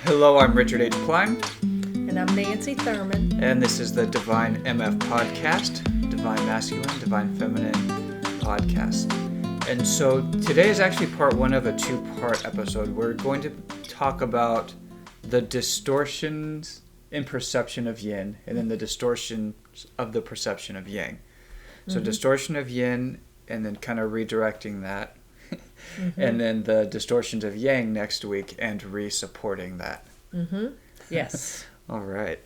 Hello, I'm Richard H. Klein, And I'm Nancy Thurman. and this is the Divine MF Podcast, Divine Masculine, Divine Feminine Podcast. And so today is actually part one of a two-part episode. We're going to talk about the distortions in perception of yin, and then the distortions of the perception of yang. So distortion of yin, and then kind of redirecting that. And then the distortions of yang next week and re-supporting that. Yes. All right.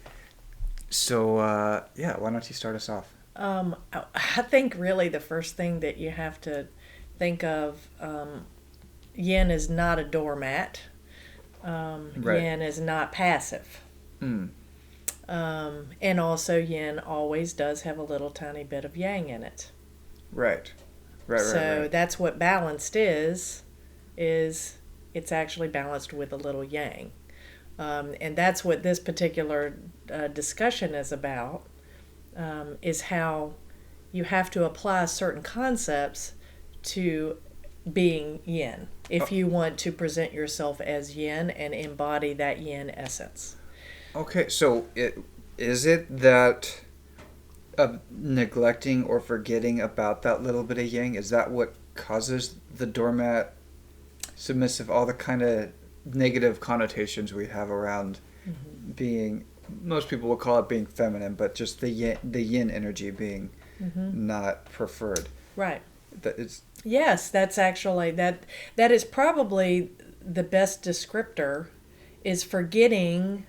So, why don't you start us off? I think really the first thing that you have to think of, yin is not a doormat. Right. Yin is not passive. And also yin always does have a little tiny bit of yang in it. Right. So that's what balanced is it's actually balanced with a little yang. And that's what this particular discussion is about, is how you have to apply certain concepts to being yin if you want to present yourself as yin and embody that yin essence. Okay, so is it that neglecting or forgetting about that little bit of yang, is that what causes the doormat, submissive, all the kind of negative connotations we have around being, most people will call it being feminine, but just the yin energy being not preferred. Right. That is. Yes, that's actually, that is probably the best descriptor, is forgetting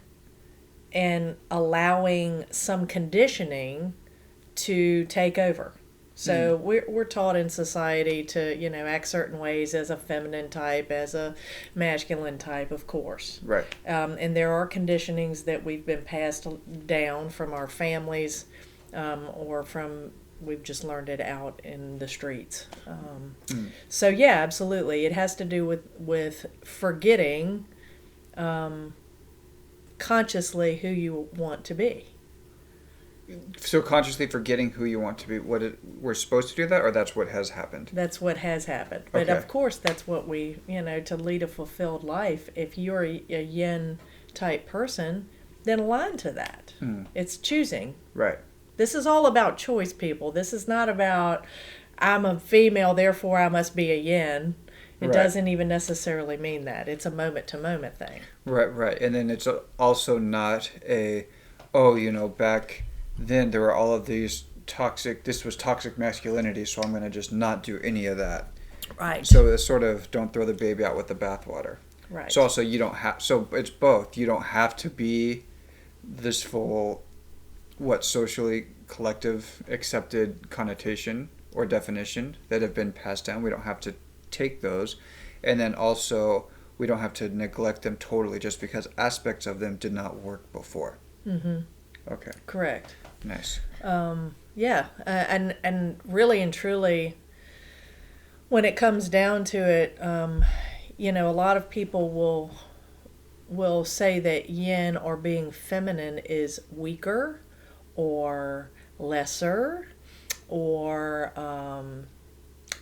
and allowing some conditioning to take over. So we're taught in society to, act certain ways as a feminine type, as a masculine type, of course. Right. And there are conditionings that we've been passed down from our families, or from, we've just learned it out in the streets. So yeah, absolutely. It has to do with forgetting consciously who you want to be. So consciously forgetting who you want to be, we're supposed to do that, or that's what has happened? That's what has happened. But of course, that's what we, to lead a fulfilled life, if you're a yin type person, then align to that. It's choosing. Right. This is all about choice, people. This is not about, I'm a female, therefore I must be a yin. It doesn't even necessarily mean that. It's a moment-to-moment thing. Right. And then it's also not back then there were all of these this was toxic masculinity, so I'm going to just not do any of that. Right. So it's sort of, don't throw the baby out with the bathwater. Right. So also so it's both. You don't have to be this full, socially collective accepted connotation or definition that have been passed down. We don't have to take those. And then also, we don't have to neglect them totally just because aspects of them did not work before. Okay. Correct. Nice. Yeah, and really and truly, when it comes down to it, a lot of people will say that yin, or being feminine, is weaker or lesser or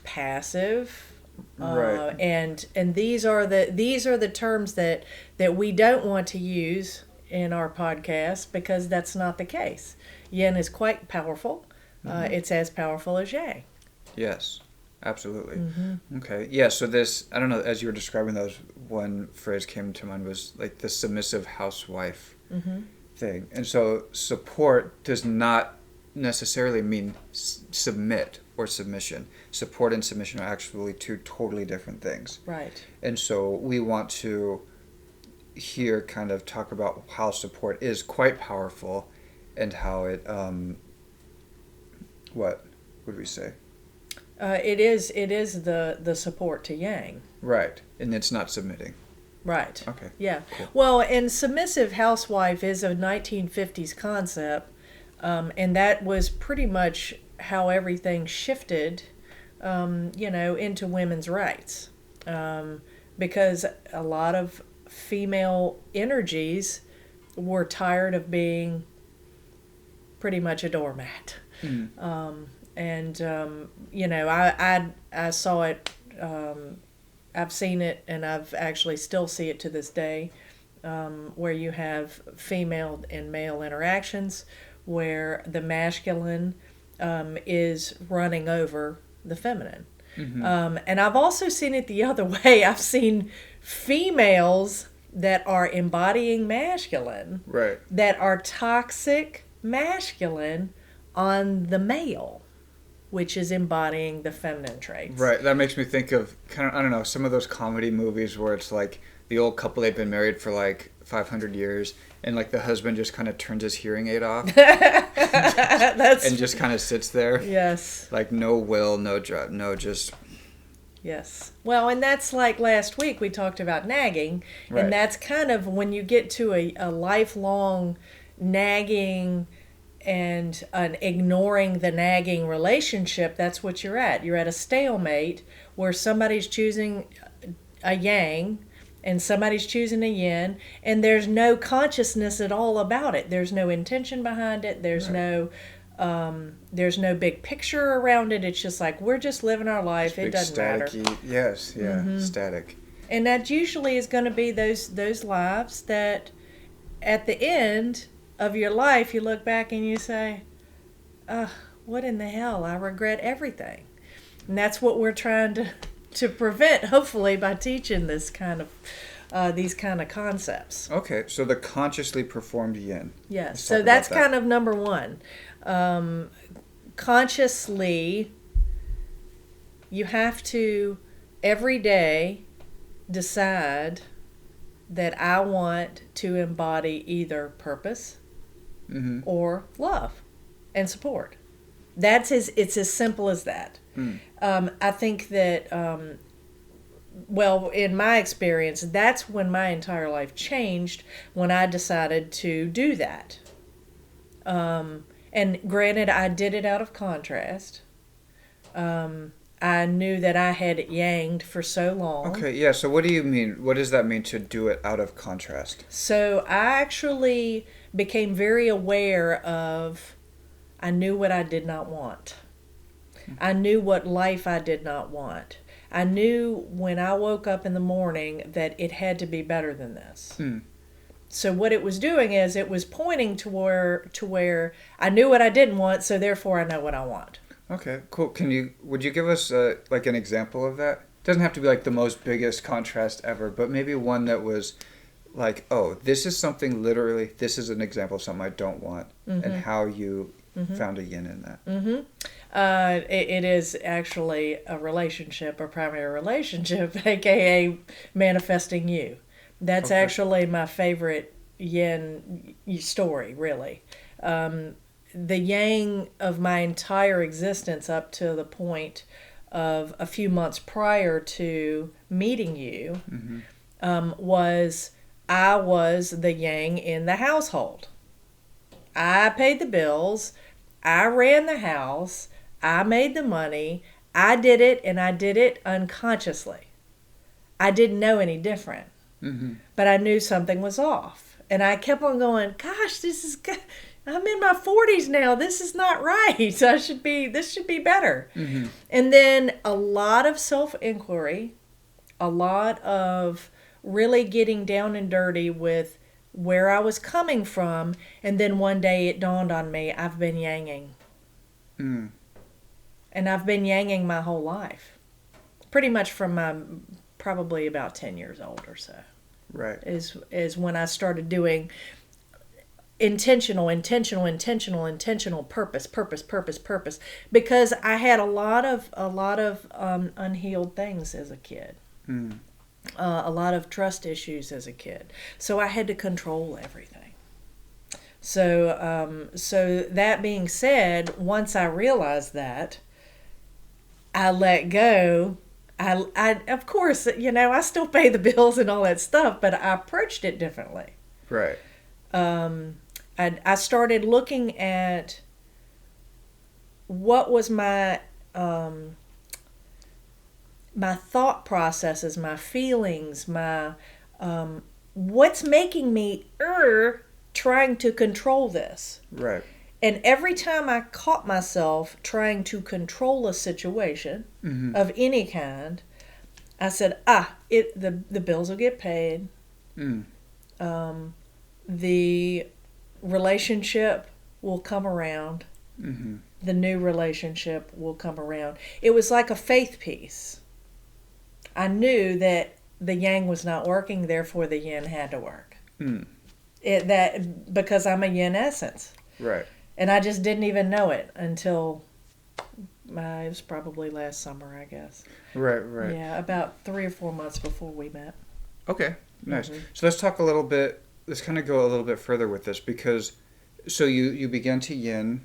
passive. Right. And these are the terms that we don't want to use in our podcast, because that's not the case. Yin is quite powerful. It's as powerful as yang. Yes, absolutely. Okay. Yeah, so this, I don't know, as you were describing those, one phrase came to mind was like the submissive housewife thing. And so support does not necessarily mean submit or submission. Support and submission are actually two totally different things. Right. And so we want to here kind of talk about how support is quite powerful and how it what would we say? It is the support to yang. Right. And it's not submitting. Right. Okay. Yeah. Cool. Well, and submissive housewife is a 1950s concept, and that was pretty much how everything shifted, into women's rights, because a lot of female energies were tired of being pretty much a doormat. I saw it, I've seen it, and I've actually still see it to this day, where you have female and male interactions, where the masculine is running over the feminine. And I've also seen it the other way. I've seen females that are embodying masculine, Right. that are toxic masculine on the male, which is embodying the feminine traits. Right. That makes me think of kind of, I don't know, some of those comedy movies where it's like the old couple, they've been married for like 500 years, and like the husband just kind of turns his hearing aid off and just kind of sits there. Yes. Like no will, no drive, no just. Yes. Well, and that's like last week we talked about nagging, Right. and that's kind of when you get to a lifelong nagging and an ignoring the nagging relationship, that's what you're at. You're at a stalemate where somebody's choosing a yang and somebody's choosing a yin, and there's no consciousness at all about it. There's no intention behind it. There's Right. there's no big picture around it. It's just like we're just living our life. It doesn't matter. Yes, yeah, static. And that usually is going to be those lives that at the end of your life you look back and you say, what in the hell? I regret everything. And that's what we're trying to prevent, hopefully, by teaching this kind of these kind of concepts. Okay, so the consciously performed yin. Yes, Let's so talk that's about that. kind of number one. Consciously, you have to every day decide that I want to embody either purpose or love and support. It's as simple as that. I think that well, in my experience, that's when my entire life changed, when I decided to do that. And granted, I did it out of contrast. I knew that I had yanged for so long. Okay, yeah, so what do you mean? What does that mean to do it out of contrast? So I actually became very aware of, I knew what I did not want. I knew what life I did not want. I knew when I woke up in the morning that it had to be better than this. So what it was doing is it was pointing to where I knew what I didn't want, so therefore I know what I want. Okay, cool. Would you give us like an example of that? It doesn't have to be like the most biggest contrast ever, but maybe one that was like, oh, this is something literally, this is an example of something I don't want, and how you found a yin in that. It is actually a relationship, a primary relationship, aka manifesting you. That's actually my favorite yin story, really. The yang of my entire existence up to the point of a few months prior to meeting you was I was the yang in the household. I paid the bills. I ran the house. I made the money. I did it, and I did it unconsciously. I didn't know any different. But I knew something was off. And I kept on going, gosh, I'm in my 40s now. This is not right. This should be better. And then a lot of self-inquiry, a lot of really getting down and dirty with where I was coming from. And then one day it dawned on me, I've been yanging. And I've been yanging my whole life. Pretty much from my probably about 10 years old or so. Right. Is when I started doing intentional purpose, because I had a lot of unhealed things as a kid, a lot of trust issues as a kid, so I had to control everything. So that being said, once I realized that, I let go. I of course, I still pay the bills and all that stuff, but I approached it differently. Right. I started looking at what was my my thought processes, my feelings, my what's making me trying to control this. Right. And every time I caught myself trying to control a situation of any kind, I said, the bills will get paid. the relationship will come around. Mm-hmm. The new relationship will come around. It was like a faith piece. I knew that the yang was not working, therefore the yin had to work. Mm. Because I'm a yin essence. Right. And I just didn't even know it until it was probably last summer, I guess. Right, right. Yeah, about 3 or 4 months before we met. Okay, nice. Mm-hmm. So let's talk a little bit, let's kind of go a little bit further with this, because so you began to yin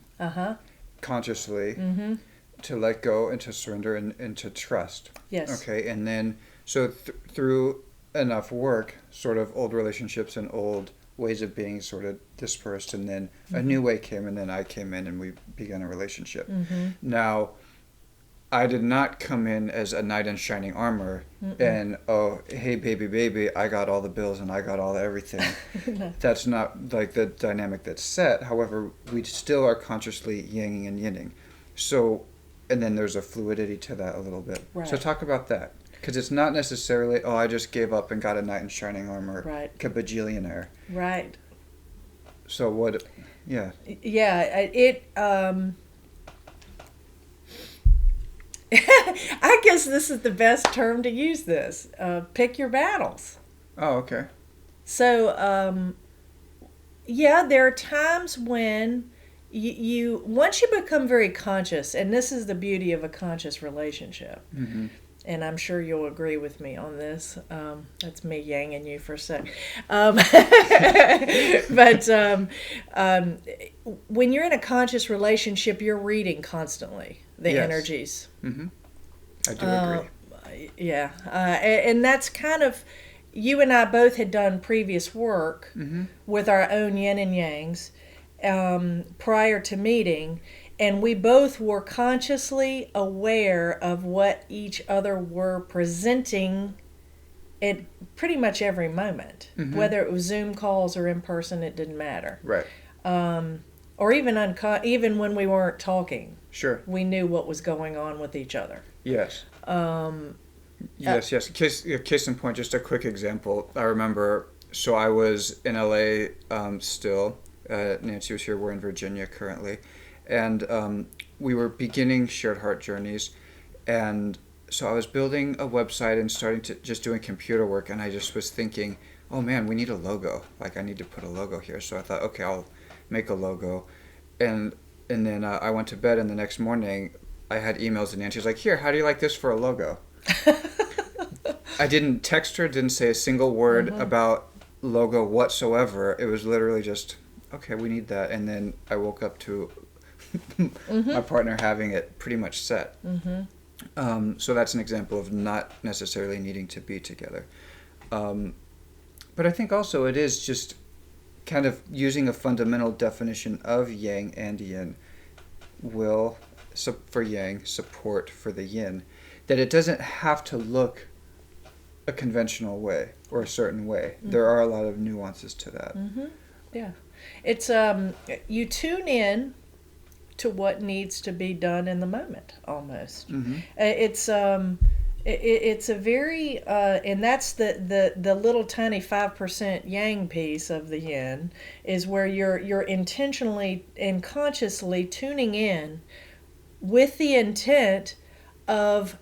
consciously, Mm-hmm. to let go and to surrender and to trust. Yes. Okay, and then so through enough work, sort of old relationships and old ways of being sort of dispersed, and then a new way came, and then I came in and we began a relationship. Mm-hmm. Now, I did not come in as a knight in shining armor and, oh, hey, baby, I got all the bills and I got all the everything. No. That's not like the dynamic that's set. However, we still are consciously yanging and yinning. So, and then there's a fluidity to that a little bit. Right. So talk about that. Because it's not necessarily, oh, I just gave up and got a knight in shining armor, Right. kabajillionaire. Right. So what, yeah. Yeah, I guess this is the best term to use this. Pick your battles. Oh, okay. So, yeah, there are times when you once you become very conscious, and this is the beauty of a conscious relationship, Mm-hmm. and I'm sure you'll agree with me on this. That's me yanging you for a sec. But when you're in a conscious relationship, you're reading constantly the Yes. energies. Mm-hmm. I do agree. Yeah. And that's kind of, you and I both had done previous work with our own yin and yangs prior to meeting. And we both were consciously aware of what each other were presenting at pretty much every moment. Whether it was Zoom calls or in person, it didn't matter. Right. Or even when we weren't talking, Sure. we knew what was going on with each other. Yes. Yes. Case in point, just a quick example. I remember, so I was in LA still. Nancy was here. We're in Virginia currently. And we were beginning Shared Heart Journeys. And so I was building a website and starting to just doing computer work. And I just was thinking, oh man, we need a logo. Like I need to put a logo here. So I thought, okay, I'll make a logo. And then I went to bed, and the next morning I had emails, and Nancy was like, here, how do you like this for a logo? I didn't text her, didn't say a single word about logo whatsoever. It was literally just, okay, we need that. And then I woke up to my partner having it pretty much set. So that's an example of not necessarily needing to be together. But I think also it is just kind of using a fundamental definition of yang and yin, will for yang, support for the yin, that it doesn't have to look a conventional way or a certain way. There are a lot of nuances to that. Yeah. It's you tune in to what needs to be done in the moment almost. It's a very and that's the little tiny 5% yang piece of the yin, is where you're intentionally and consciously tuning in with the intent of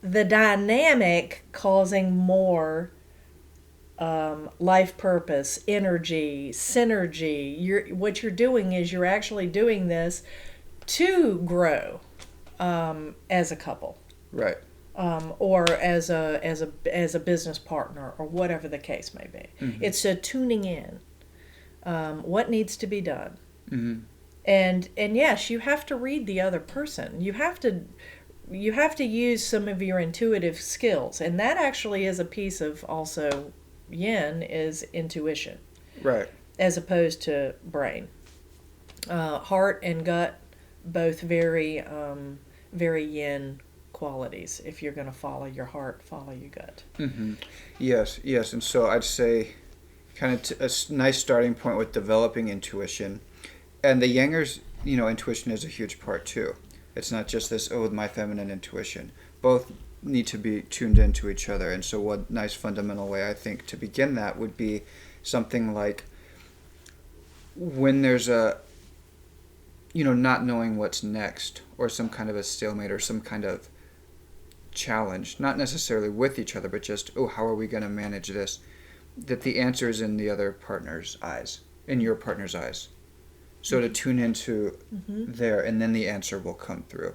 the dynamic causing more life purpose, energy, synergy. What you're doing is you're actually doing this to grow as a couple. Right. Or as a business partner, or whatever the case may be. It's a tuning in. What needs to be done, and yes, you have to read the other person. You have to use some of your intuitive skills, and that actually is a piece of also yin, is intuition, Right. as opposed to brain. Heart and gut, both very very yin qualities. If you're going to follow your heart, follow your gut. Yes. And so I'd say kind of a nice starting point with developing intuition. And the Yangers, intuition is a huge part too. It's not just this, my feminine intuition. Both need to be tuned into each other. And so one nice fundamental way, I think, to begin that would be something like when there's a, not knowing what's next, or some kind of a stalemate, or some kind of challenge, not necessarily with each other, but just, how are we going to manage this? That the answer is in the other partner's eyes, in your partner's eyes. So to tune into there, and then the answer will come through.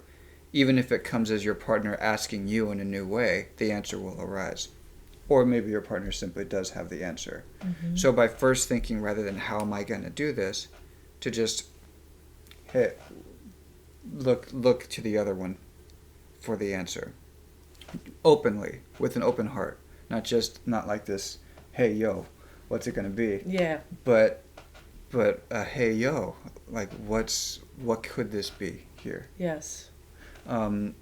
Even if it comes as your partner asking you in a new way, the answer will arise. Or maybe your partner simply does have the answer. So by first thinking, rather than how am I going to do this, to just, hey, look to the other one for the answer. Openly, with an open heart. Not like this, hey, yo, what's it going to be? Yeah. But hey, yo, like what could this be here? Yes. So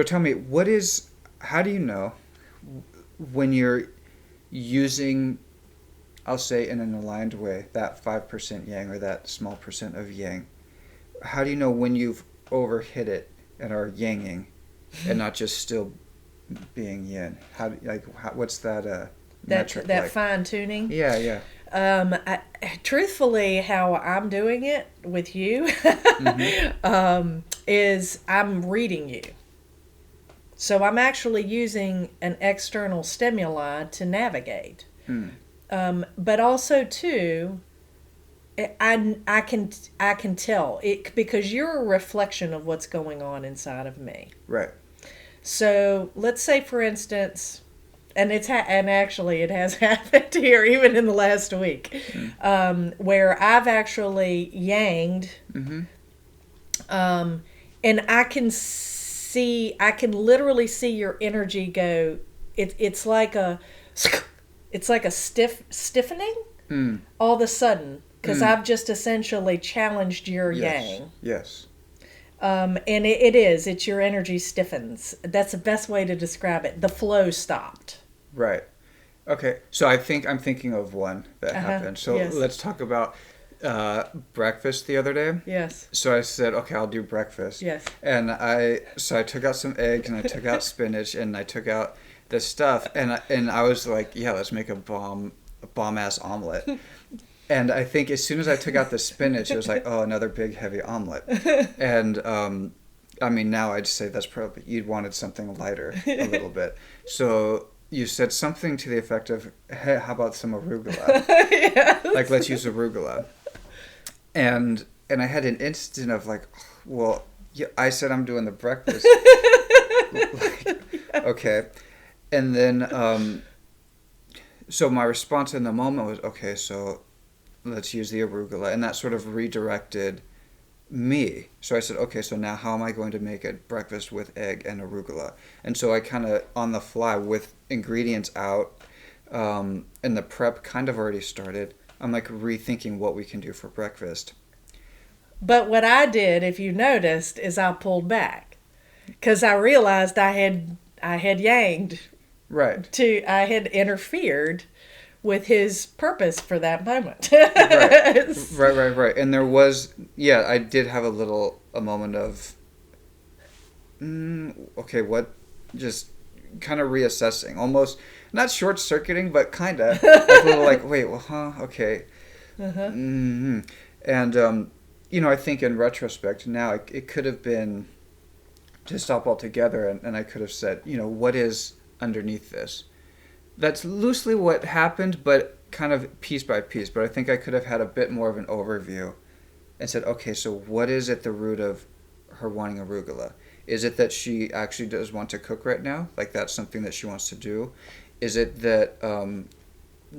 tell me, how do you know when you're using, I'll say in an aligned way, that 5% yang, or that small percent of yang? How do you know when you've overhit it and are yanging and not just still being yin? What's that metric that like? fine tuning? Yeah. Truthfully, how I'm doing it with you is I'm reading you. So I'm actually using an external stimuli to navigate. But also too, I can tell it because you're a reflection of what's going on inside of me. Right. So let's say, for instance, and actually it has happened here even in the last week, where I've actually yanged, and I can literally see your energy go. It's like a stiffening all of a sudden, because I've just essentially challenged your yang. Yes. And it's your energy stiffens. That's the best way to describe it. The flow stopped. Right. Okay. So I'm thinking of one that happened. So let's talk about breakfast the other day. Yes. So I said, okay, I'll do breakfast. Yes. And I took out some eggs, and I took out spinach, and I took out the stuff, and I was like, yeah, let's make a bomb ass omelet. And I think as soon as I took out the spinach, it was like, oh, another big heavy omelet. And I mean, now I'd say that's probably, you'd wanted something lighter a little bit. So you said something to the effect of, hey, how about some arugula? Yes. Like, let's use arugula. And I had an instant of like, well, yeah, I said I'm doing the breakfast. Okay. And then, so my response in the moment was, okay, so let's use the arugula. And that sort of redirected me. So I said, okay, so now how am I going to make a breakfast with egg and arugula? And so I kind of, on the fly, with ingredients out, and the prep kind of already started, I'm like rethinking what we can do for breakfast. But what I did, if you noticed, is I pulled back, because I realized I had yanged. Right. I had interfered with his purpose for that moment. Right. And there was, I did have a moment of, okay, what, just kind of reassessing, almost not short-circuiting, but kind of a little like, wait, well, okay. And, I think in retrospect now, it could have been to stop altogether, and I could have said, what is underneath this? That's loosely what happened, but kind of piece by piece. But I think I could have had a bit more of an overview and said, okay, so what is at the root of her wanting arugula? Is it that she actually does want to cook right now? Like, that's something that she wants to do? Is it that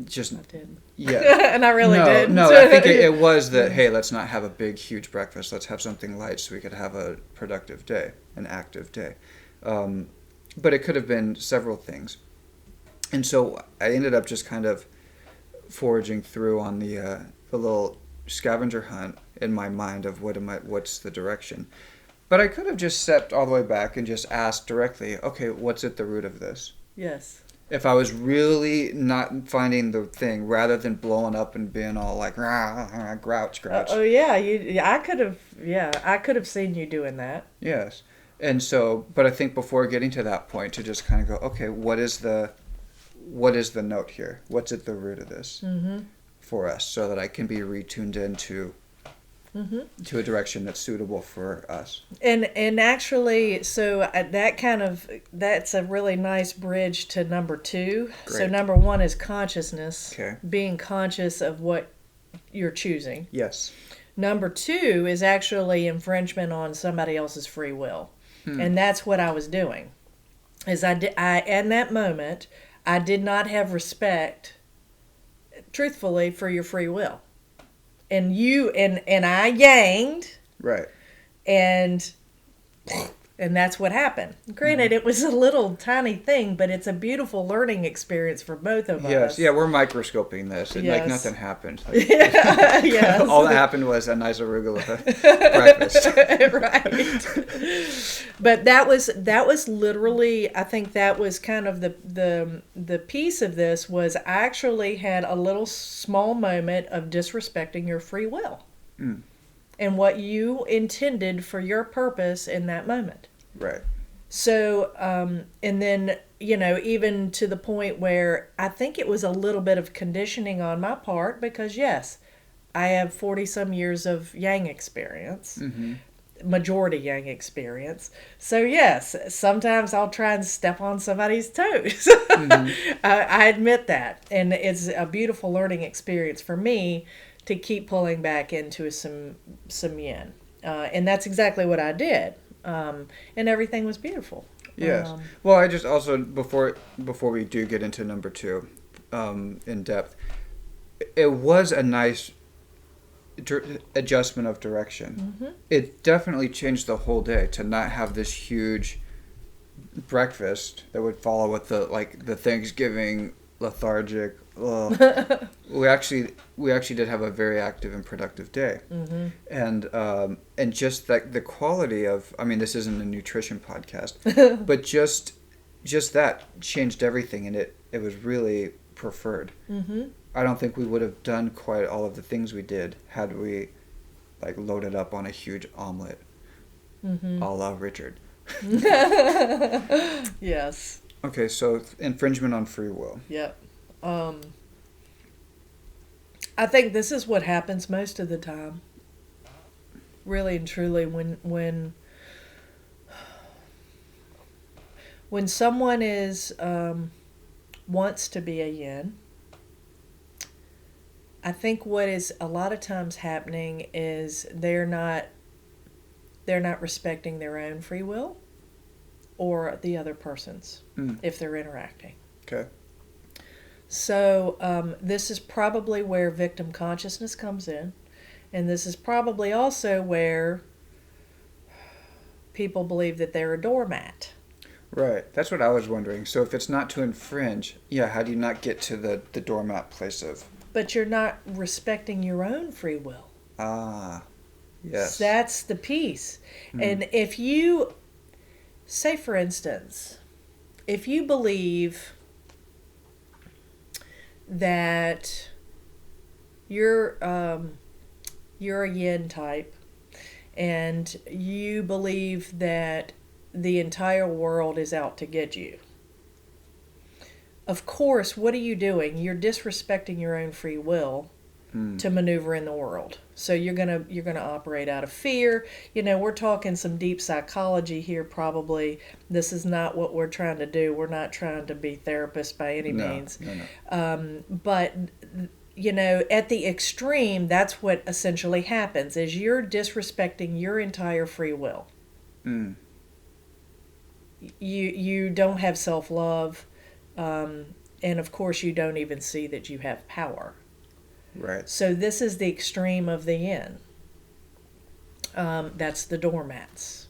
just... I did. Yeah. And I really did. No, I think it was that, hey, let's not have a big, huge breakfast. Let's have something light so we could have a productive day, an active day. But it could have been several things. And so I ended up just kind of foraging through on the little scavenger hunt in my mind of what's the direction. But I could have just stepped all the way back and just asked directly, okay, what's at the root of this? Yes. If I was really not finding the thing, rather than blowing up and being all like, grouch. I could have seen you doing that. Yes. And so, but I think before getting to that point, to just kind of go, okay, what is the what is the note here? What's at the root of this for us, so that I can be retuned into to a direction that's suitable for us. And actually, so that's a really nice bridge to number 2. Great. So number 1 is consciousness, Okay. being conscious of what you're choosing. Yes. Number 2 is actually infringement on somebody else's free will. And that's what I was doing. Is I in that moment, I did not have respect, truthfully, for your free will. And I yanged. Right. And that's what happened. Granted, it was a little tiny thing, but it's a beautiful learning experience for both of us. Yes, yeah, we're microscoping this. And, like, nothing happened. Like, Yes. all that happened was a nice arugula breakfast. Right. But that was literally, I think that was kind of the piece of this was I actually had a little small moment of disrespecting your free will. And what you intended for your purpose in that moment. Right. So, and then, even to the point where I think it was a little bit of conditioning on my part because, yes, I have 40-some years of yang experience, majority yang experience. So, yes, sometimes I'll try and step on somebody's toes. I admit that. And it's a beautiful learning experience for me to keep pulling back into some yin. And that's exactly what I did. And everything was beautiful. Yes. Well, I just also, before we do get into number 2 in depth, it was a nice adjustment of direction. It definitely changed the whole day to not have this huge breakfast that would follow with the Thanksgiving lethargic. We actually did have a very active and productive day, and just the quality of, I mean, this isn't a nutrition podcast, but just that changed everything, and it was really preferred. I don't think we would have done quite all of the things we did had we loaded up on a huge omelet, a la Richard. Yes. Okay, so infringement on free will. Yep. I think this is what happens most of the time. Really and truly, when someone is wants to be a yin, I think what is a lot of times happening is they're not respecting their own free will or the other person's if they're interacting. Okay. So this is probably where victim consciousness comes in. And this is probably also where people believe that they're a doormat. Right. That's what I was wondering. So if it's not to infringe, how do you not get to the doormat place of... But you're not respecting your own free will. Ah, yes. So that's the piece. And if you, say for instance, if you believe that you're a yin type and you believe that the entire world is out to get you, of course, what are you doing? You're disrespecting your own free will to maneuver in the world. So you're gonna operate out of fear. We're talking some deep psychology here probably. This is not what we're trying to do. We're not trying to be therapists by any means. No. But at the extreme, that's what essentially happens is you're disrespecting your entire free will. You don't have self-love. And of course, you don't even see that you have power. Right. So this is the extreme of the yin. That's the doormats.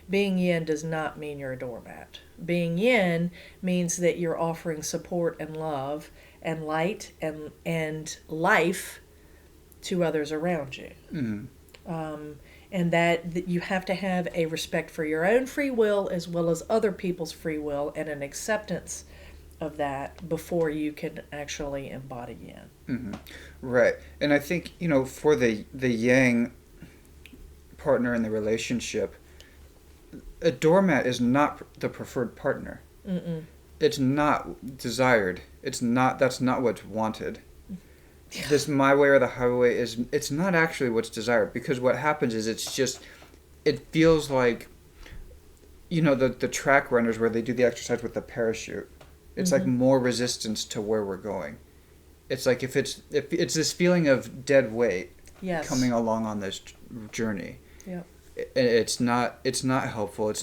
Being yin does not mean you're a doormat. Being yin means that you're offering support and love and light and life to others around you. And that you have to have a respect for your own free will as well as other people's free will and an acceptance of that before you can actually embody yin. Right. And I think, for the yang partner in the relationship, a doormat is not the preferred partner. it's not desired. That's not what's wanted. Yeah. This my way or the highway it's not actually what's desired, because what happens is it feels like, the track runners where they do the exercise with the parachute. It's like more resistance to where we're going. It's like if it's this feeling of dead weight coming along on this journey. Yeah. It's not helpful.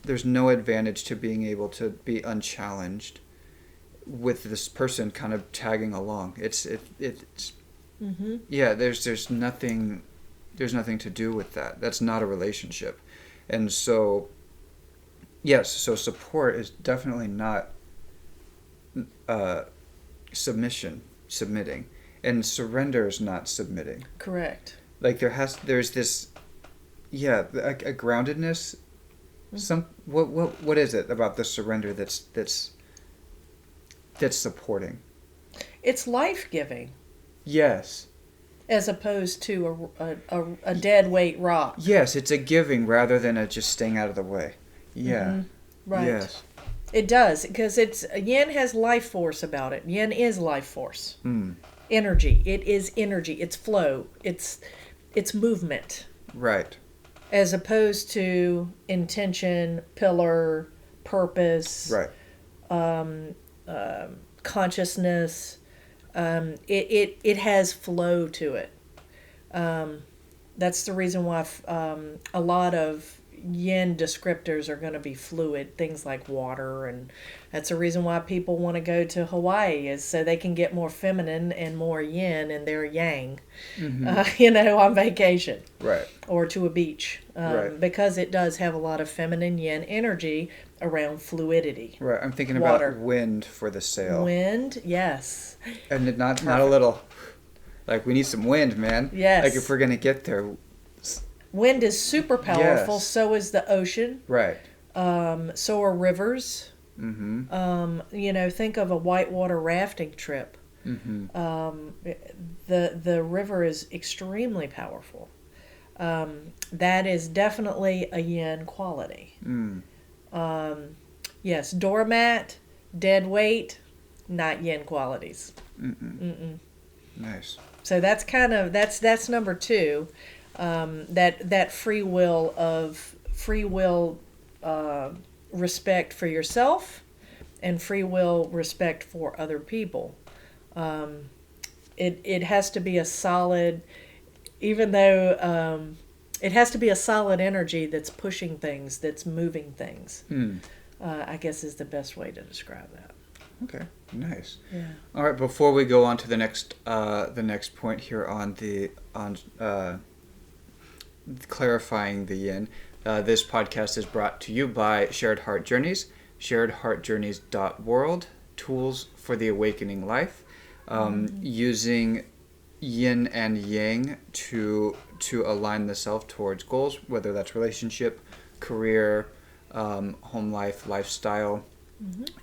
There's no advantage to being able to be unchallenged with this person kind of tagging along. It's there's nothing to do with that. That's not a relationship. And so so support is definitely not submitting, and surrender is not submitting. Correct. Like there's this a groundedness. What is it about the surrender that's supporting? It's life-giving. Yes. As opposed to a dead weight rock. Yes, it's a giving rather than a just staying out of the way. Yeah. Mm-hmm. Right. Yes. It does, because yin has life force about it. Yin is life force. Energy. It is energy. It's flow. It's movement. Right. As opposed to intention, pillar, purpose. Right. Consciousness. It has flow to it. That's the reason why a lot of yin descriptors are going to be fluid, things like water, and that's the reason why people want to go to Hawaii, is so they can get more feminine and more yin in their yang, on vacation. Right. Or to a beach, right. Because it does have a lot of feminine yin energy around fluidity. Right. I'm thinking water. About wind for the sail. Wind, yes. And not a little, like, we need some wind, man. Yes. Like, if we're going to get there. Wind is super powerful. Yes. So is the ocean. Right. So are rivers. Mm-hmm. Think of a whitewater rafting trip. Mm-hmm. The river is extremely powerful. That is definitely a yin quality. Yes, doormat, dead weight, not yin qualities. Nice. So that's number 2. That free will respect for yourself and free will respect for other people. It has to be a solid, even though it has to be a solid energy that's pushing things, that's moving things. I guess is the best way to describe that. Okay, nice. Yeah. All right, before we go on to the next point here on clarifying the yin, this podcast is brought to you by Shared Heart Journeys, sharedheartjourneys.world, tools for the awakening life, using yin and yang to align the self towards goals, whether that's relationship, career, home life, lifestyle.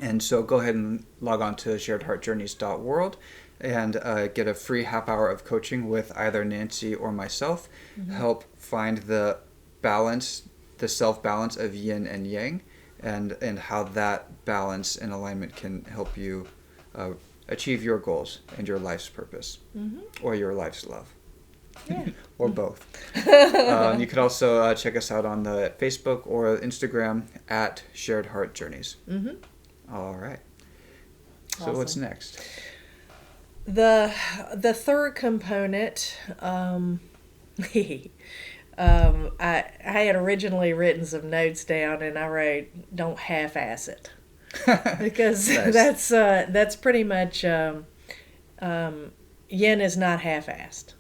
And so go ahead and log on to sharedheartjourneys.world and get a free half hour of coaching with either Nancy or myself. Help find the balance, the self-balance of yin and yang, and how that balance and alignment can help you achieve your goals and your life's purpose, or your life's love. Yeah. Or both. You could also check us out on the Facebook or Instagram at Shared Heart Journeys. All right. So Awesome. What's next? The third component, I had originally written some notes down, and I wrote, "Don't half-ass it," because Nice. that's pretty much yin is not half-assed.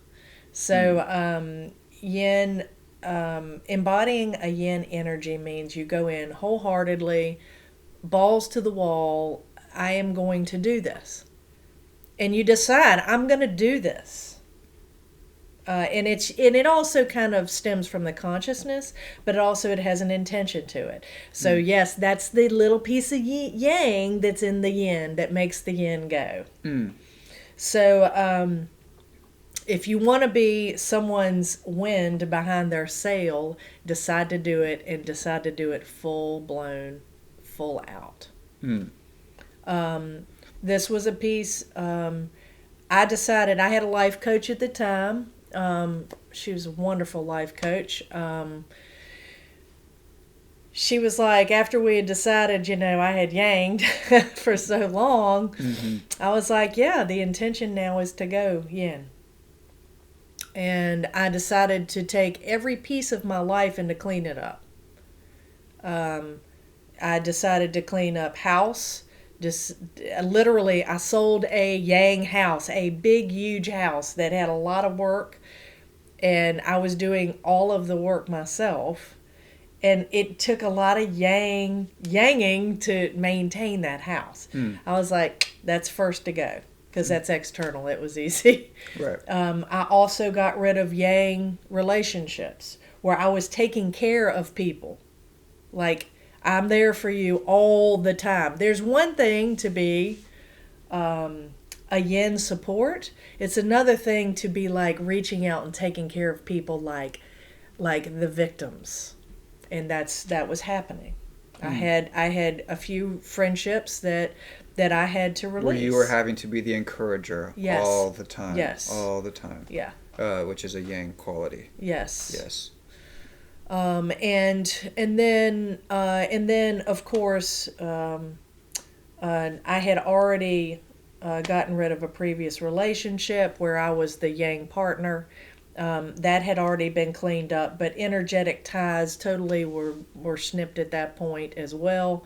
So yin, embodying a yin energy means you go in wholeheartedly, balls to the wall. I am going to do this. And you decide, I'm going to do this. And it also kind of stems from the consciousness, but it has an intention to it. So yes, that's the little piece of yang that's in the yin that makes the yin go. So if you want to be someone's wind behind their sail, decide to do it, and decide to do it full blown, full out. This was a piece, I decided, I had a life coach at the time. She was a wonderful life coach. She was like, after we had decided, I had yanged for so long, I was like, yeah, the intention now is to go yin. And I decided to take every piece of my life and to clean it up. I decided to clean up house. Just literally, I sold a yang house, a big, huge house that had a lot of work, and I was doing all of the work myself. And it took a lot of yanging to maintain that house. I was like, that's first to go, because that's external. It was easy. Right. I also got rid of yang relationships where I was taking care of people. Like, I'm there for you all the time. There's one thing to be a yin support. It's another thing to be like reaching out and taking care of people like the victims. And that was happening. I had a few friendships that I had to release. Where you were having to be the encourager all the time. Yes. All the time. Yeah. Which is a yang quality. Yes. Yes. And then of course I had already gotten rid of a previous relationship where I was the yang partner. That had already been cleaned up, but energetic ties totally were snipped at that point as well.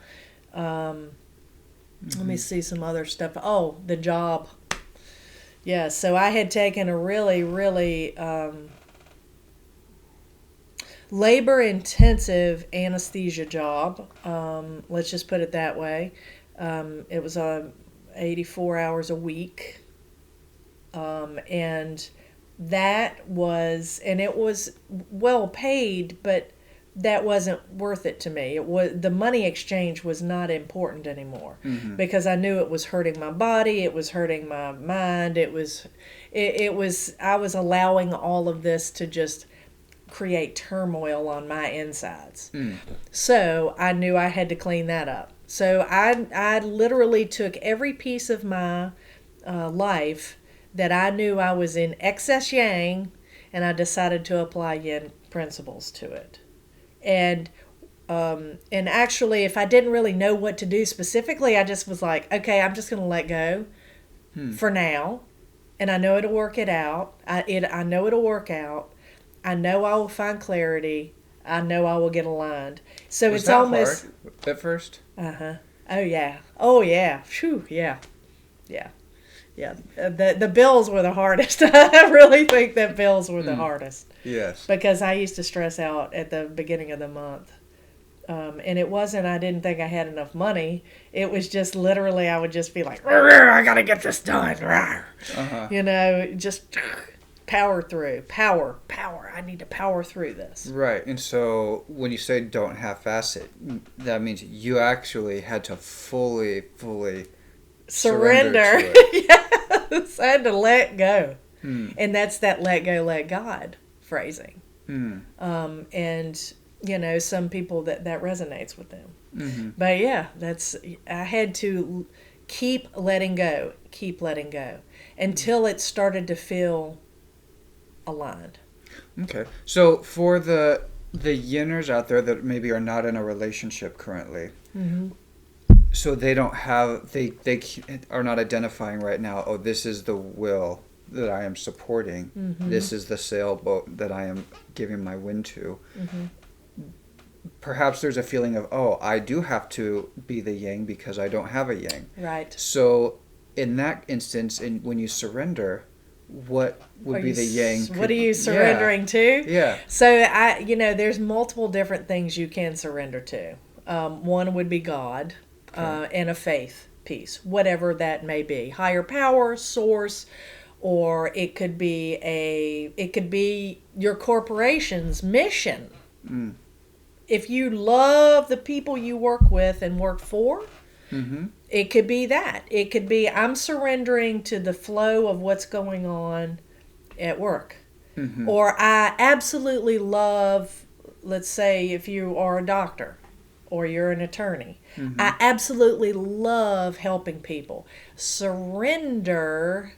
Let me see some other stuff. Oh, the job. Yeah, so I had taken a really, really labor-intensive anesthesia job. Let's just put it that way. It was 84 hours a week. And it was well paid, but that wasn't worth it to me. The money exchange was not important anymore, because I knew it was hurting my body, it was hurting my mind, I was allowing all of this to just create turmoil on my insides. So I knew I had to clean that up. So I literally took every piece of my life that I knew I was in excess yang, and I decided to apply yin principles to it. And actually, if I didn't really know what to do specifically, I just was like, okay, I'm just going to let go for now, and I know it'll work it out. I know it'll work out. I know I will find clarity. I know I will get aligned. So was it's that almost hard at first? Oh yeah. Phew, yeah. Yeah, the bills were the hardest. I really think that bills were the hardest. Yes. Because I used to stress out at the beginning of the month. And it wasn't, I didn't think I had enough money. It was just literally, I would just be like, I got to get this done. Just power through. Power. I need to power through this. Right. And so when you say don't half-ass it, that means you actually had to fully surrender to it. Yes, I had to let go. And that's that let go, let God phrasing. And, some people that resonates with them. But yeah, I had to keep letting go until it started to feel aligned. Okay. So for the yinners out there that maybe are not in a relationship currently, so they don't have, they are not identifying right now, oh, this is the will that I am supporting. This is the sailboat that I am giving my wind to. Perhaps there's a feeling of, oh, I do have to be the yang because I don't have a yang. Right. So in that instance, when you surrender, what would be the yang? What are you surrendering to? Yeah. So there's multiple different things you can surrender to. One would be God. And a faith piece, whatever that may be, higher power, source, or it could be your corporation's mission. If you love the people you work with and work for, it could be that. It could be, I'm surrendering to the flow of what's going on at work. Or I absolutely love, let's say if you are a doctor, or you're an attorney. Mm-hmm. I absolutely love helping people. Surrender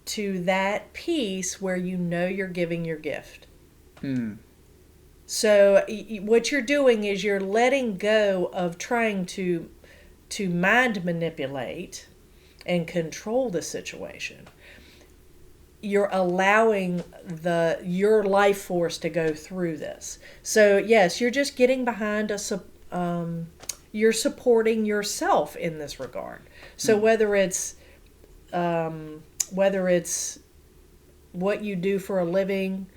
to that piece where you know you're giving your gift. Mm. So what you're doing is you're letting go of trying to mind manipulate and control the situation. You're allowing your life force to go through this. So yes, you're just getting behind you're supporting yourself in this regard. So whether it's what you do for a living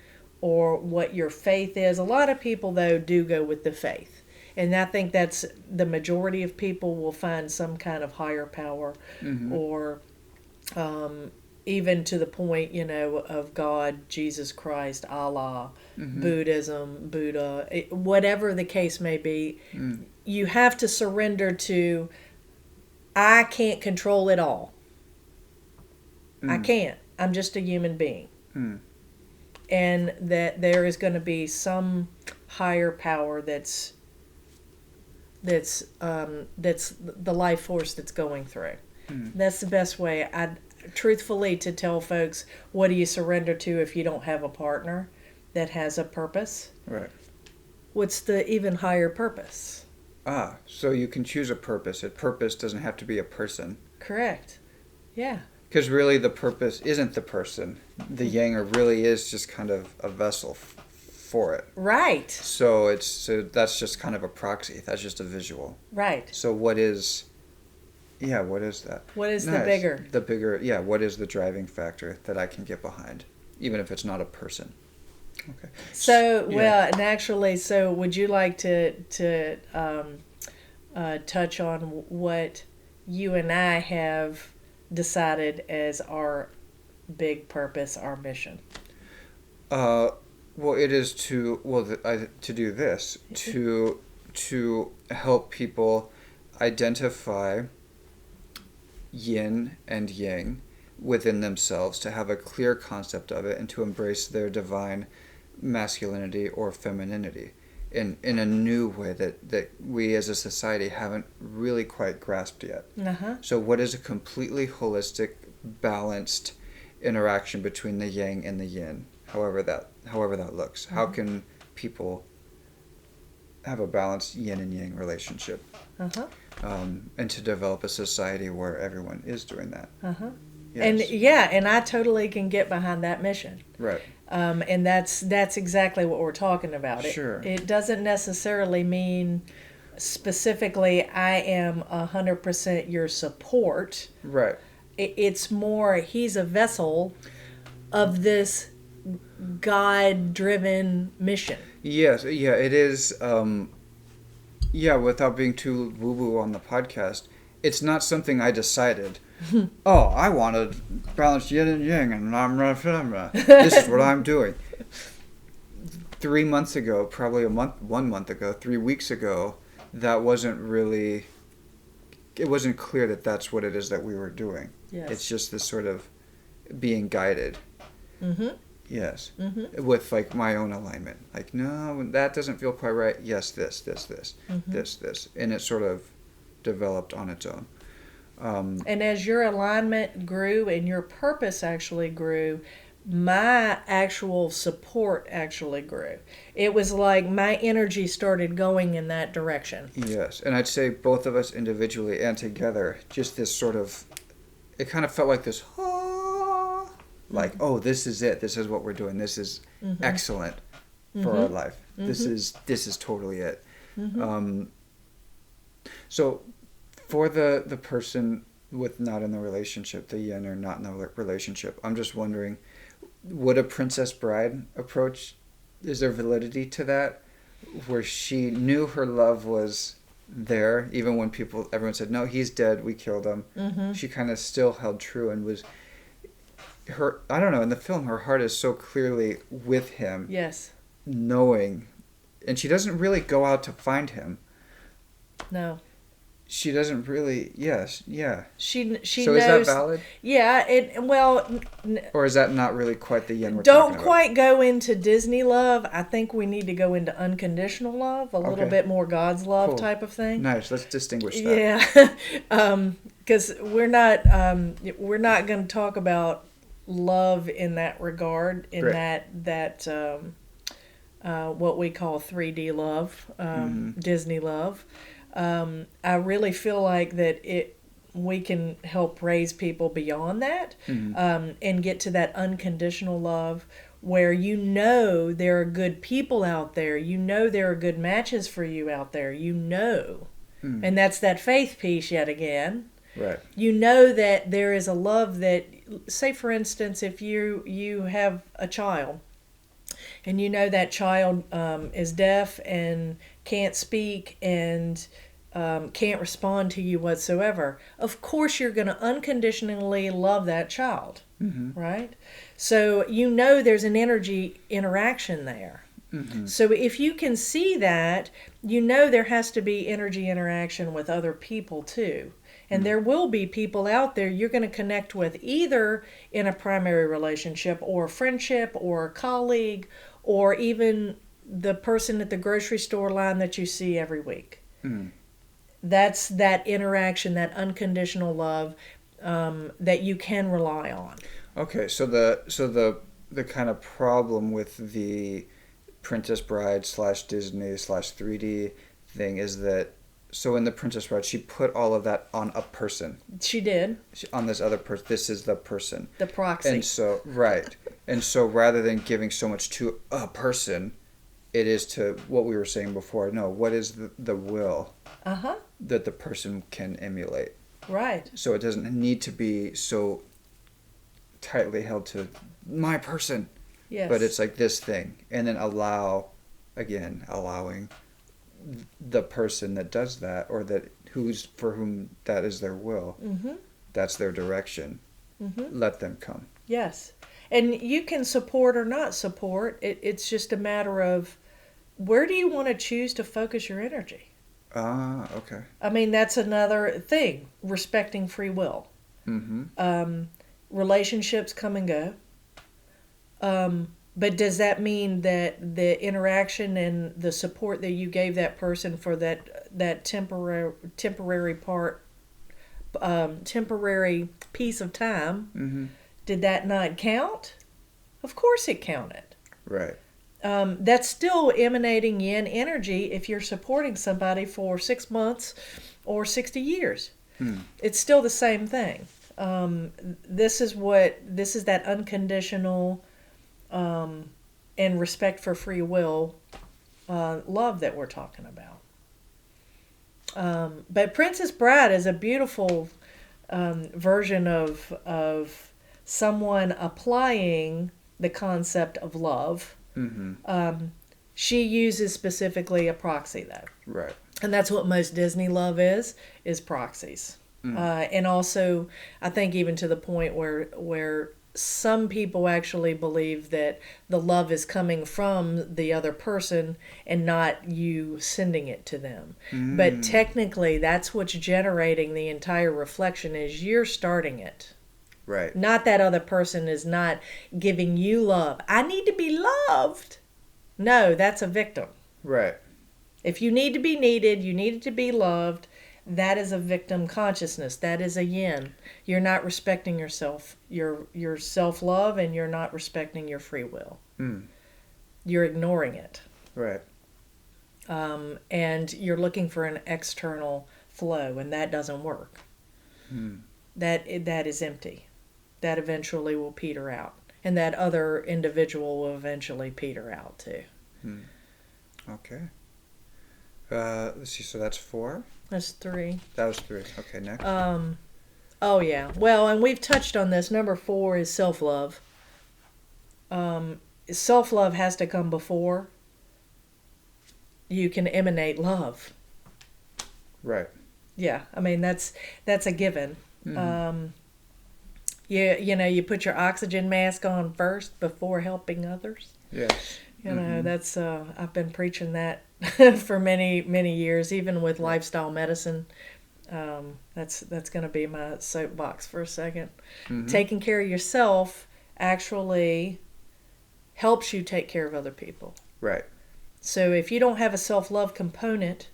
or what your faith is, a lot of people though do go with the faith. And I think that's the majority of people will find some kind of higher power, Mm-hmm. or even to the point, of God, Jesus Christ, Allah, Mm-hmm. Buddhism, Buddha, whatever the case may be. You have to surrender to, I can't control it all. I can't. I'm just a human being. And that there is going to be some higher power that's the life force that's going through. That's the best way, truthfully, to tell folks, what do you surrender to if you don't have a partner that has a purpose? Right. What's the even higher purpose? So you can choose a purpose. A purpose doesn't have to be a person. Correct. Yeah. Because really the purpose isn't the person. The yang really is just kind of a vessel for it. Right. So that's just kind of a proxy. That's just a visual. Right. So what is that? What is Nice. the bigger? The bigger, yeah, what is the driving factor that I can get behind, even if it's not a person? Okay. So, Yeah. well, and actually, so would you like to touch on what you and I have decided as our big purpose, our mission? Well, it is to do this, to help people identify yin and yang within themselves, to have a clear concept of it, and to embrace their divine masculinity or femininity in a new way that we as a society haven't really quite grasped yet. Uh-huh. So what is a completely holistic, balanced interaction between the yang and the yin, however that looks? How can people have a balanced yin and yang relationship? Uh-huh. And to develop a society where everyone is doing that. Uh-huh. Yes. And I totally can get behind that mission. Right. And that's exactly what we're talking about. Sure. It doesn't necessarily mean specifically I am 100% your support. Right. It's more he's a vessel of this God-driven mission. Yes. Yeah. It is. Without being too woo-woo on the podcast, it's not something I decided. Oh, I want to balance yin and yang, and this is what I'm doing. 3 months ago, probably 1 month ago, 3 weeks ago, that wasn't really. It wasn't clear that that's what it is that we were doing. Yes. It's just this sort of being guided. Mm-hmm. Yes. Mm-hmm. With like my own alignment. Like, no, that doesn't feel quite right. Yes, this, Mm-hmm. this. And it sort of developed on its own. And as your alignment grew and your purpose actually grew, my actual support actually grew. It was like my energy started going in that direction. Yes. And I'd say both of us individually and together, just this sort of, it kind of felt like this, like, oh, this is it. This is what we're doing. This is excellent for our life. This is totally it. So for the person with not in the relationship, the yin or not in the relationship, I'm just wondering, would a Princess Bride approach, is there validity to that? Where she knew her love was there, even when everyone said, no, he's dead, we killed him. She kind of still held true and was, I don't know, in the film, her heart is so clearly with him. Yes. Knowing, and she doesn't really go out to find him. No. she doesn't really. Yes, yeah. She So knows. is that valid? Yeah. Or is that not really quite the yin we're Don't talking about? quite go into Disney love. I think we need to go into unconditional love, a little Okay. bit more God's love Cool. type of thing. Nice. Let's distinguish that. Yeah, because we're not going to talk about love in that regard, in Great. that what we call 3D love, Disney love. I really feel like that we can help raise people beyond that, and get to that unconditional love where you know there are good people out there, you know there are good matches for you out there, you know. And that's that faith piece yet again. Right. You know that there is a love that, say for instance, if you have a child and you know that child is deaf and can't speak and can't respond to you whatsoever, of course you're going to unconditionally love that child, right? So you know there's an energy interaction there. So if you can see that, you know there has to be energy interaction with other people too. And there will be people out there you're going to connect with either in a primary relationship or a friendship or a colleague or even the person at the grocery store line that you see every week. That's that interaction, that unconditional love that you can rely on. Okay, so the kind of problem with the Princess Bride / Disney / 3D thing is that, so in the Princess Bride, she put all of that on a person. She did. On this other person. This is the person. The proxy. And so, right. And so rather than giving so much to a person, it is to what we were saying before. No, what is the will that the person can emulate? Right. So it doesn't need to be so tightly held to my person. Yes. But it's like this thing. And then allowing the person that does that, or for whom that is their will, that's their direction. Let them come. Yes. And you can support or not support. It's just a matter of where do you want to choose to focus your energy? Ah, okay. I mean, that's another thing, respecting free will. Relationships come and go. But does that mean that the interaction and the support that you gave that person for that temporary piece of time, did that not count? Of course it counted. Right. That's still emanating yin energy if you're supporting somebody for 6 months or 60 years. It's still the same thing. This is that unconditional and respect for free will love that we're talking about. But Princess Bride is a beautiful version of someone applying the concept of love. She uses specifically a proxy, though. Right. And that's what most Disney love is proxies. And also, I think even to the point where some people actually believe that the love is coming from the other person and not you sending it to them. But technically, that's what's generating the entire reflection is you're starting it. Right. Not that other person is not giving you love. I need to be loved. No, that's a victim. Right. If you need to be needed, you need to be loved, that is a victim consciousness. That is a yin. You're not respecting yourself, your self-love, and you're not respecting your free will. You're ignoring it. Right. And you're looking for an external flow, and that doesn't work. That is empty. That eventually will peter out. And that other individual will eventually peter out too. Okay. Let's see, so that's 4? That's 3. That was 3. Okay, next. Oh yeah. Well, and we've touched on this. Number 4 is self-love. Self-love has to come before you can emanate love. Right. Yeah, I mean that's a given. You put your oxygen mask on first before helping others. Yes. That's I've been preaching that for many years, even with lifestyle medicine. That's going to be my soapbox for a second. Mm-hmm. Taking care of yourself actually helps you take care of other people. Right. So if you don't have a self-love component,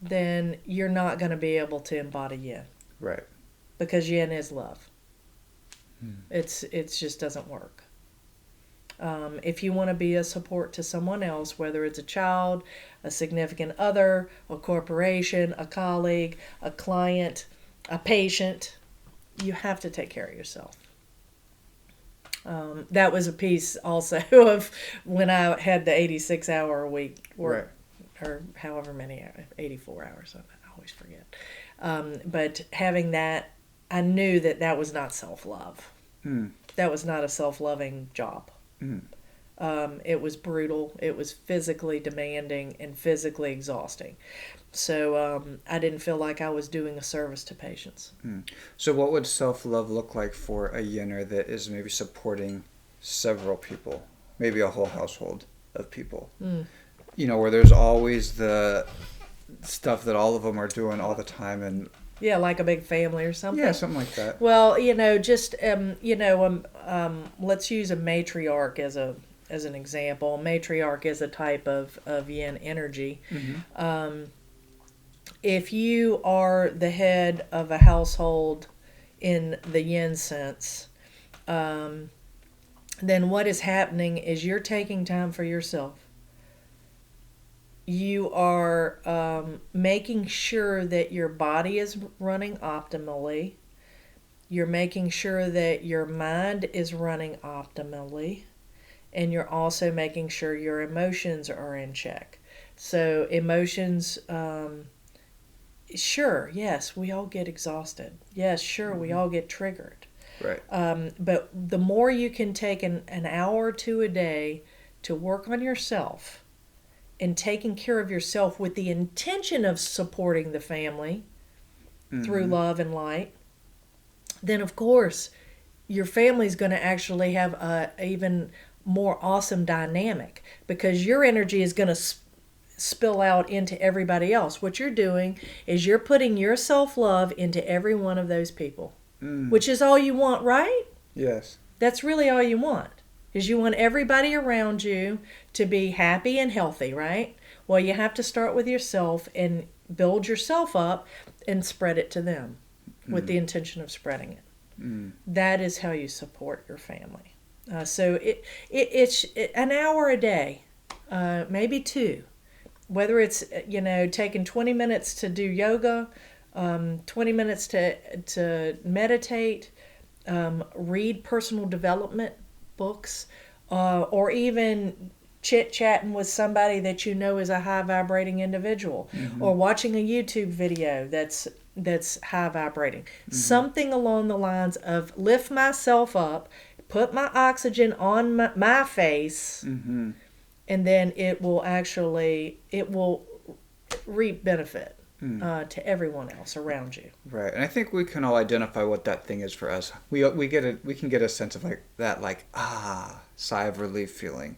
then you're not going to be able to embody yin. Right. Because yin is love. It just doesn't work. If you want to be a support to someone else, whether it's a child, a significant other, a corporation, a colleague, a client, a patient, you have to take care of yourself. That was a piece also of when I had the 86-hour a week work, or however many, 84 hours, I always forget. But having that, I knew that was not self-love. That was not a self-loving job. It was brutal. It was physically demanding and physically exhausting. So I didn't feel like I was doing a service to patients. So what would self-love look like for a yinner that is maybe supporting several people, maybe a whole household of people? You know, where there's always the stuff that all of them are doing all the time, and yeah, like a big family or something. Yeah, something like that. Well, just let's use a matriarch as an example. A matriarch is a type of yin energy. If you are the head of a household in the yin sense, then what is happening is you're taking time for yourself. You are making sure that your body is running optimally. You're making sure that your mind is running optimally. And you're also making sure your emotions are in check. So emotions, sure, yes, we all get exhausted. Yes, sure, we all get triggered. Right. But the more you can take an hour or two a day to work on yourself and taking care of yourself with the intention of supporting the family through love and light, then of course your family's going to actually have a even more awesome dynamic, because your energy is going to spill out into everybody else. What you're doing is you're putting your self-love into every one of those people, which is all you want, right? Yes. That's really all you want, is you want everybody around you to be happy and healthy, right? Well, you have to start with yourself and build yourself up and spread it to them with the intention of spreading it. That is how you support your family. So it's an hour a day, maybe two. Whether it's, taking 20 minutes to do yoga, 20 minutes to meditate, read personal development books, or even chit-chatting with somebody that you know is a high-vibrating individual, or watching a YouTube video that's high-vibrating. Something along the lines of lift myself up, put my oxygen on my face, and then it will reap benefit to everyone else around you. Right, and I think we can all identify what that thing is for us. We can get a sense of sigh of relief feeling.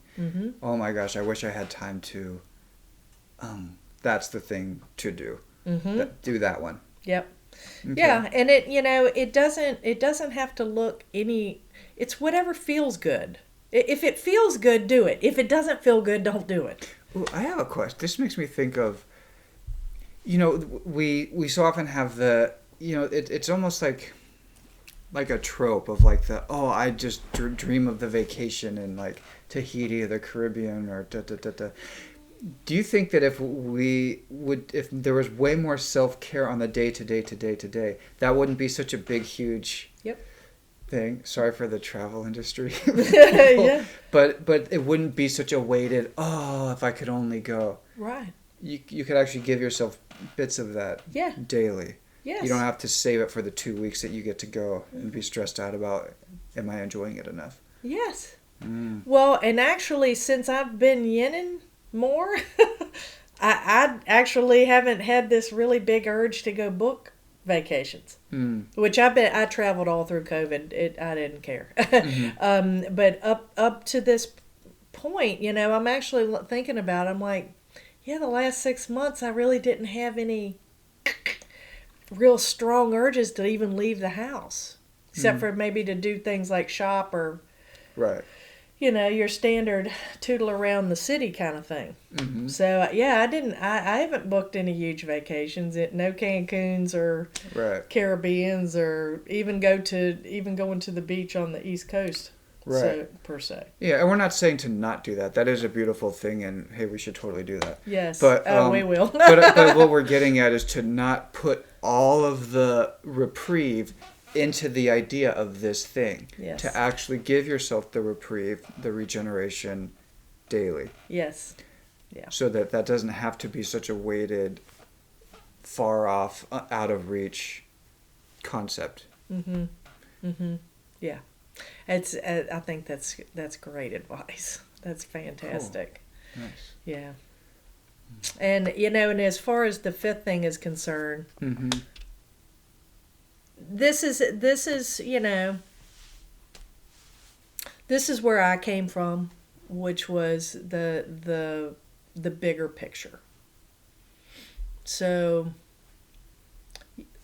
Oh my gosh, I wish I had time to. That's the thing to do. Do that one. Yep. Okay. Yeah, and it doesn't have to look any. It's whatever feels good. If it feels good, do it. If it doesn't feel good, don't do it. Ooh, I have a question. This makes me think of, we so often have the, it's almost like a trope of I just dream of the vacation in Tahiti or the Caribbean or da-da-da-da. Do you think that if there was way more self-care on the day-to-day, that wouldn't be such a big, huge thing? Sorry for the travel industry. Yeah. But it wouldn't be such a weighted, if I could only go. Right. You could actually give yourself bits of that daily. Yes. You don't have to save it for the 2 weeks that you get to go and be stressed out about, am I enjoying it enough? Yes. Well, and actually, since I've been yinning more, I actually haven't had this really big urge to go book vacations, which I traveled all through COVID. I didn't care. But up to this point, I'm actually thinking about it. I'm like, the last 6 months I really didn't have any real strong urges to even leave the house, except for maybe to do things like shop or, Right. Your standard tootle around the city kind of thing. Mm-hmm. So I haven't booked any huge vacations. No Cancuns or Right. Caribbeans or even going to the beach on the East Coast. Right. So, per se. Yeah, and we're not saying to not do that. That is a beautiful thing, and hey, we should totally do that. Yes. But we will. but what we're getting at is to not put all of the reprieve into the idea of this thing. Yes. To actually give yourself the reprieve, the regeneration daily. Yes. Yeah. So that doesn't have to be such a weighted, far off, out of reach concept. Mhm. Mhm. Yeah. It's. I think that's great advice. That's fantastic. Cool. Nice. Yeah. And and as far as the fifth thing is concerned, Mm-hmm. this is this is where I came from, which was the bigger picture. So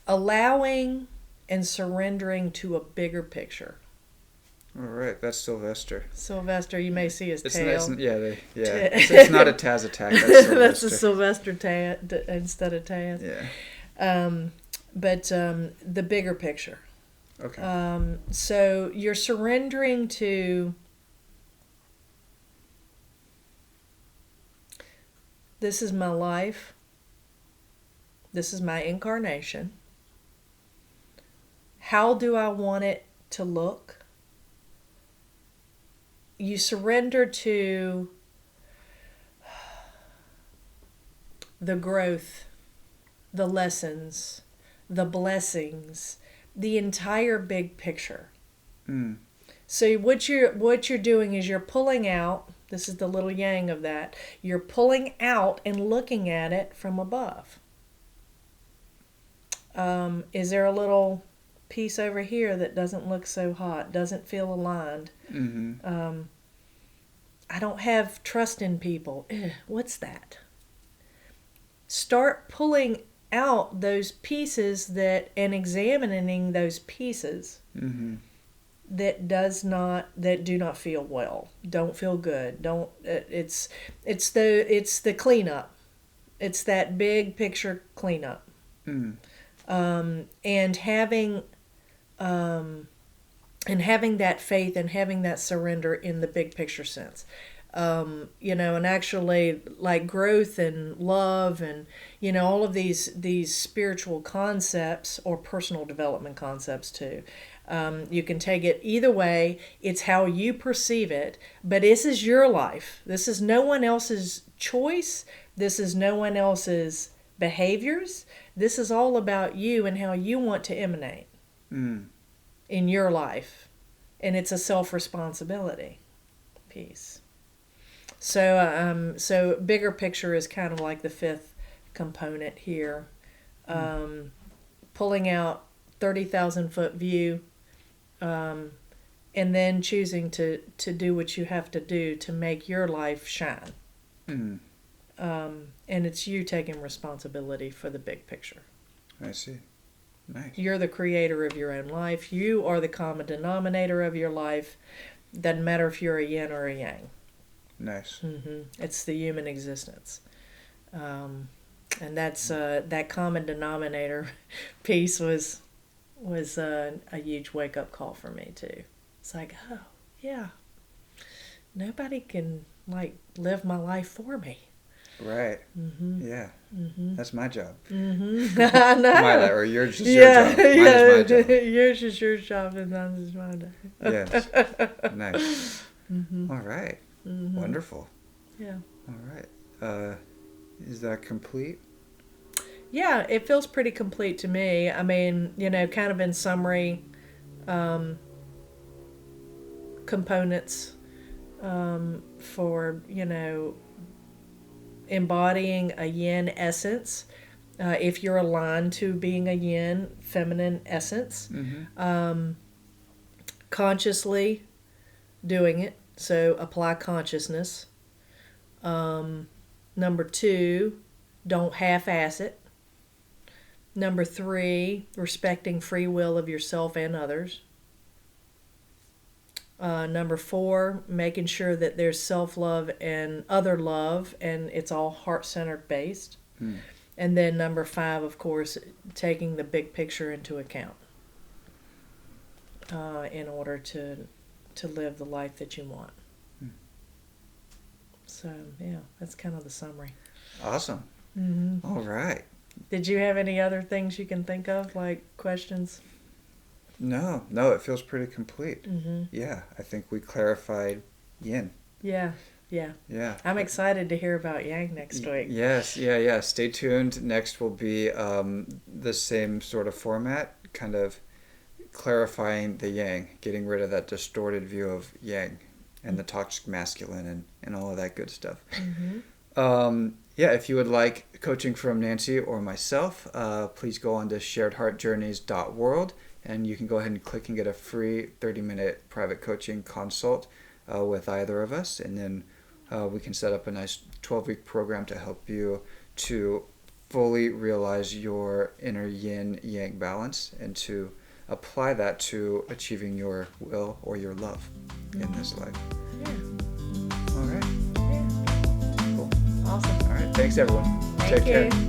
allowing and surrendering to a bigger picture. All right, that's Sylvester. Sylvester, you may see his tail. It's not a Taz attack. That's Sylvester. That's a Sylvester instead of Taz. Yeah. But the bigger picture. Okay. So you're surrendering to this is my life. This is my incarnation. How do I want it to look? You surrender to the growth, the lessons, the blessings, the entire big picture. Mm. So what you're doing is you're pulling out, this is the little yang of that, you're pulling out and looking at it from above. Is there a little piece over here that doesn't look so hot, doesn't feel aligned? Mm-hmm. I don't have trust in people. What's that? Start pulling out those pieces and examining those pieces Mm-hmm. that do not feel well, don't feel good. It's the cleanup. It's that big picture cleanup. Mm. And having that faith and having that surrender in the big picture sense. And actually like growth and love and, all of these spiritual concepts or personal development concepts too. You can take it either way. It's how you perceive it, but this is your life. This is no one else's choice. This is no one else's behaviors. This is all about you and how you want to emanate in your life. And it's a self-responsibility piece. So bigger picture is kind of like the fifth component here. Pulling out 30,000 foot view, and then choosing to do what you have to do to make your life shine. Mm. And it's you taking responsibility for the big picture. I see. Nice. You're the creator of your own life. You are the common denominator of your life. Doesn't matter if you're a yin or a yang. Nice. Mm-hmm. It's the human existence. And that's that common denominator piece was a huge wake-up call for me too. It's like, oh yeah, nobody can live my life for me. Right. Mm-hmm. Yeah. Mm-hmm. That's my job. Mm-hmm. I know. Or yours is your job. Mine is my job. Yours is your job and mine is my job. Yes. Nice. Mm-hmm. All right. Mm-hmm. Wonderful. Yeah. All right. Is that complete? Yeah, it feels pretty complete to me. I mean, kind of in summary, components for, embodying a yin essence. If you're aligned to being a yin, feminine essence. Mm-hmm. Consciously doing it. So apply consciousness. Number 2, don't half-ass it. Number 3, respecting free will of yourself and others. Number 4, making sure that there's self-love and other love, and it's all heart-centered based. And then number 5, of course, taking the big picture into account in order to live the life that you want. So, yeah, that's kind of the summary. Awesome. All right. Did you have any other things you can think of, like questions? No, it feels pretty complete. Yeah, I think we clarified yin. Yeah. I'm excited to hear about yang next week. Yes, Stay tuned. Next will be the same sort of format, kind of clarifying the yang, getting rid of that distorted view of yang and the toxic masculine and all of that good stuff. If you would like coaching from Nancy or myself, please go on to sharedheartjourneys.world, and you can go ahead and click and get a free 30-minute private coaching consult with either of us, and then we can set up a nice 12-week program to help you to fully realize your inner yin-yang balance and to apply that to achieving your will or your love in this life. Yeah. All right. Yeah. Cool. Awesome. All right. Thanks, everyone. Thank Take you. care.